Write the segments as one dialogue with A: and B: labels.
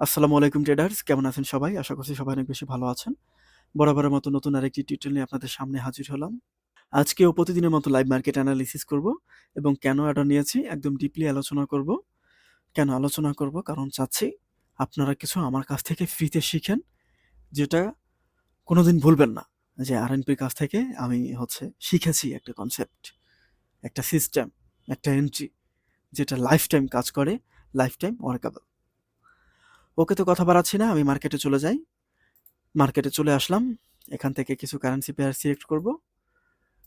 A: আসসালামু আলাইকুম ট্রেডার্স, কেমন আছেন সবাই? আশা করছি সবাই অনেক বেশি ভালো আছেন। বরাবরের মতো নতুন আরেকটি টিউটোরিয়াল নিয়ে আপনাদের সামনে হাজির হলাম। আজকেও প্রতিদিনের মতো লাইভ মার্কেট অ্যানালিসিস করব এবং কেন এটা নিয়েছি একদম ডিপলি আলোচনা করব। কেন আলোচনা করব? কারণ চাচ্ছি আপনারা কিছু আমার কাছ থেকে ফ্রিতে শিখেন, যেটা কোনোদিন ভুলবেন না। যে আরএনপির কাছ থেকে আমি শিখেছি একটা কনসেপ্ট, একটা সিস্টেম, একটা এন্ট্রি, যেটা লাইফ টাইম কাজ করে, লাইফ টাইম ওয়ার্কেবল। ওকে, তো কথা বাড়াচ্ছি না, আমি মার্কেটে চলে যাই। মার্কেটে চলে আসলাম। এখান থেকে কিছু কারেন্সি পেয়ার সিলেক্ট করব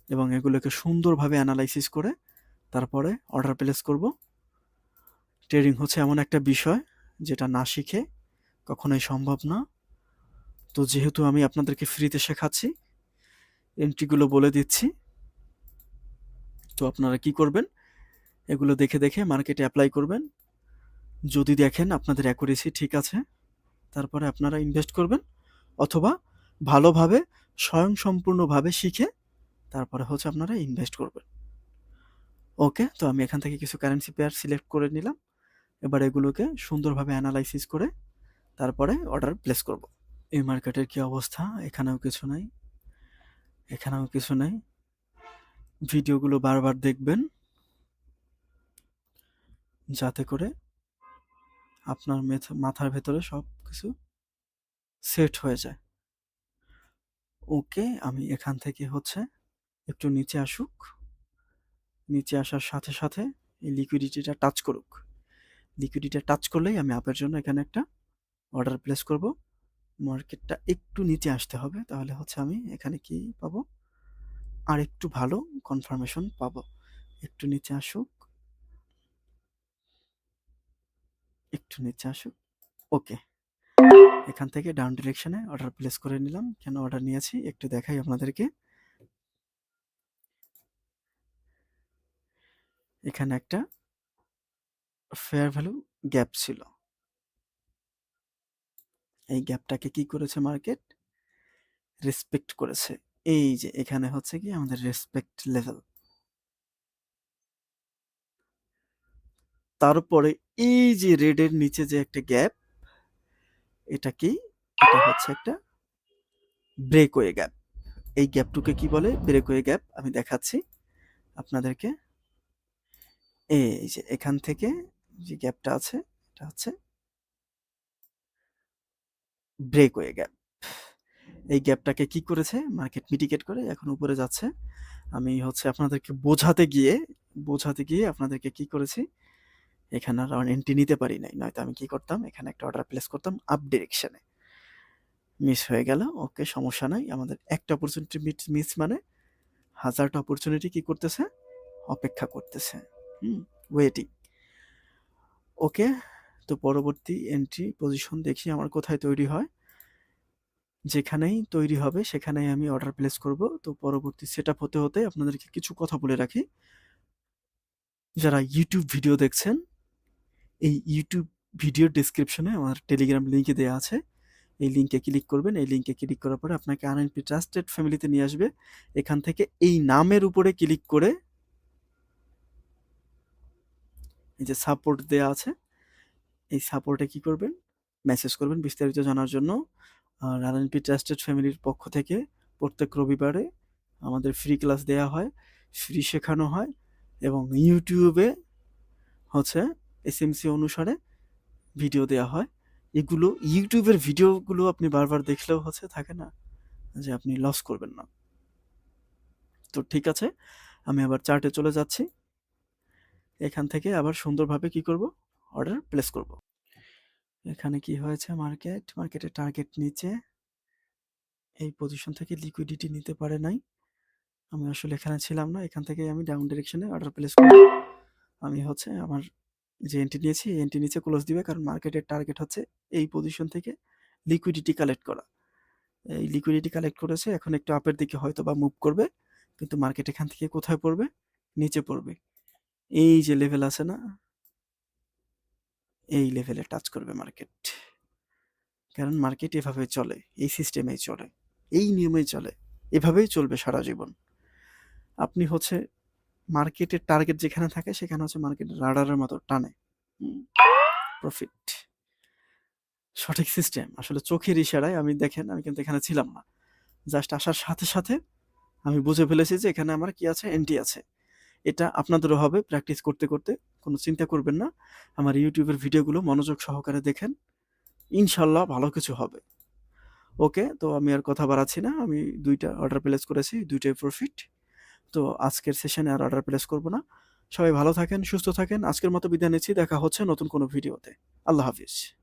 A: এবং এগুলোকে সুন্দরভাবে অ্যানালাইসিস করে তারপরে অর্ডার প্লেস করব। ট্রেডিং হচ্ছে এমন একটা বিষয় যেটা না শিখে কখনোই সম্ভব না। তো যেহেতু আমি আপনাদেরকে ফ্রিতে শেখাচ্ছি, এন্ট্রিগুলো বলে দিচ্ছি, তো আপনারা কি করবেন, এগুলো দেখে দেখে মার্কেটে অ্যাপ্লাই করবেন। যদি দেখেন আপনাদের অ্যাকুরেসি ঠিক আছে, তারপরে আপনারা ইনভেস্ট করবেন, অথবা ভালোভাবে স্বয়ংসম্পূর্ণভাবে শিখে তারপরে আপনারা ইনভেস্ট করবেন। ওকে, তো আমি এখান থেকে কিছু কারেন্সি পেয়ার সিলেক্ট করে নিলাম। এবার এগুলোকে সুন্দরভাবে অ্যানালাইসিস করে তারপরে অর্ডার প্লেস করব। এই মার্কেটের কি অবস্থা? এখানেও কিছু নাই, এখানেও কিছু নাই। ভিডিওগুলো বারবার দেখবেন যাতে করে আপনার মাথার ভেতরে সব কিছু সেট হয়ে যায়। ওকে, আমি এখান থেকে একটু নিচে আসুক, নিচে আসার সাথে সাথে এই লিকুইডিটিটা টাচ করুক। লিকুইডিটি টাচ করলেই আমি আপের জন্য এখানে একটা অর্ডার প্লেস করব। মার্কেটটা একটু নিচে আসতে হবে, তাহলে আমি এখানে কি পাবো, আর একটু ভালো কনফার্মেশন পাবো। একটু নিচে আসুক, একটু নিচে আসুক। ওকে, এখান থেকে ডাউন ডিরেকশনে অর্ডার প্লেস করে নিলাম। কেন অর্ডার নিয়েছি একটু দেখাই আপনাদেরকে। এখানে একটা ফেয়ার ভ্যালু গ্যাপ ছিল, এই গ্যাপটাকে কি করেছে মার্কেট, রেসপেক্ট করেছে। এই যে এখানে কি আমাদের রেসপেক্ট লেভেল, তারপরে এই যে রেডের নিচে যে একটা গ্যাপ, এটা কি, এটা একটা ব্রেকওয়ে গ্যাপ। এই গ্যাপটুকে কি বলে, ব্রেকওয়ে গ্যাপ। আমি দেখাচ্ছি আপনাদেরকে। এই যে এখান থেকে যে গ্যাপটা আছে, এটা ব্রেকওয়ে গ্যাপ। এই গ্যাপটাকে কি করেছে মার্কেট, মিটিগেট করে এখন উপরে যাচ্ছে। আমি আপনাদেরকে বোঝাতে গিয়ে আপনাদেরকে কি করেছি, এখানে আর এন্ট্রি নিতে পারি নাই, নয়তো আমি কি করতাম, এখানে একটা অর্ডার প্লেস করতাম আপ ডিরেকশনে। মিস হয়ে গেল। ওকে, সমস্যা নাই। আমাদের একটা অপরচুনিটি মিস মানে হাজারটা অপরচুনিটি কি করতেছে, অপেক্ষা করতেছে। ওয়েটিং। ওকে, তো পরবর্তী এন্ট্রি পজিশন দেখি আমার কোথায় তৈরি হয়। যেখানেই তৈরি হবে সেখানেই আমি অর্ডার প্লেস করব। তো পরবর্তী সেট আপ হতে হতে আপনাদেরকে কিছু কথা বলে রাখি। যারা ইউটিউব ভিডিও দেখছেন, এই ইউটিউব ভিডিওর ডেসক্রিপশনে আমার টেলিগ্রাম লিঙ্কে দেওয়া আছে। এই লিঙ্কে ক্লিক করবেন। এই লিঙ্কে ক্লিক করার পরে আপনাকে আরএনপি ট্রাস্টেড ফ্যামিলিতে নিয়ে আসবে। এখান থেকে এই নামের উপরে ক্লিক করে এই যে সাপোর্ট দেওয়া আছে, এই সাপোর্টে কি করবেন, মেসেজ করবেন বিস্তারিত জানার জন্য। আর আরএনপি ট্রাস্টেড ফ্যামিলির পক্ষ থেকে প্রত্যেক রবিবারে আমাদের ফ্রি ক্লাস দেওয়া হয়, ফ্রি শেখানো হয়, এবং ইউটিউবে এসএমসি অনুসারে ভিডিও দেওয়া হয়। এগুলো ইউটিউবের ভিডিওগুলো আপনি বারবার দেখলেও থাকে না যে আপনি লস করবেন না। তো ঠিক আছে, আমি আবার চার্টে চলে যাচ্ছি। এখান থেকে আবার সুন্দরভাবে কি করব, অর্ডার প্লেস করব। এখানে কি হয়েছে, মার্কেটের টার্গেট নিচে, এই পজিশন থেকে লিকুইডিটি নিতে পারে নাই। আমি আসলে এখানে ছিলাম না, এখান থেকে আমি ডাউন ডিরেকশনে অর্ডার প্লেস করব। আমি আমার যে এন্ট্রি নিয়েছি, এই এন্ট্রি নিচে ক্লোজ দিবে, কারণ মার্কেটের টার্গেট এই পজিশন থেকে লিকুইডিটি কালেক্ট করা। এই লিকুইডিটি কালেক্ট করেছে, এখন একটু আপের দিকে হয়তো বা মুভ করবে, কিন্তু মার্কেট এখান থেকে কোথায় পড়বে, নিচে পড়বে। এই যে লেভেল আছে না, এই লেভেলে টাচ করবে মার্কেট। কারণ মার্কেট এভাবে চলে, এই সিস্টেমেই চলে, এই নিয়মেই চলে, এভাবেই চলবে সারা জীবন। আপনি মার্কেটের টার্গেট যেখানে থাকে সেখানে মার্কেট রাডারের মতো টানে প্রফিট। সঠিক সিস্টেম আসলে চোখের ইশারায় আমি দেখেন আমি কিন্তু এখানে ছিলাম না। জাস্ট আসার সাথে, সাথে আমি বুঝে ফেলেছি যে এখানে আমার কি আছে? এন্টি আছে। এটা আপনাদেরও হবে প্র্যাকটিস করতে, করতে। কোনো চিন্তা করবেন না। আমার YouTube এর ভিডিওগুলো মনোযোগ সহকারে দেখেন। ইনশাআল্লাহ ভালো কিছু হবে। ওকে, তো আমি আর কথা বাড়াচ্ছি না। আমি ২ টা অর্ডার প্লেস করেছি, ২ টাই প্রফিট। তো আজকের সেশনে আর অর্ডার প্লেস করব না। সবাই ভালো থাকেন, সুস্থ থাকেন। আজকের মতো বিদায় নিচ্ছি। দেখা হচ্ছে নতুন কোনো ভিডিওতে। আল্লাহ হাফিজ।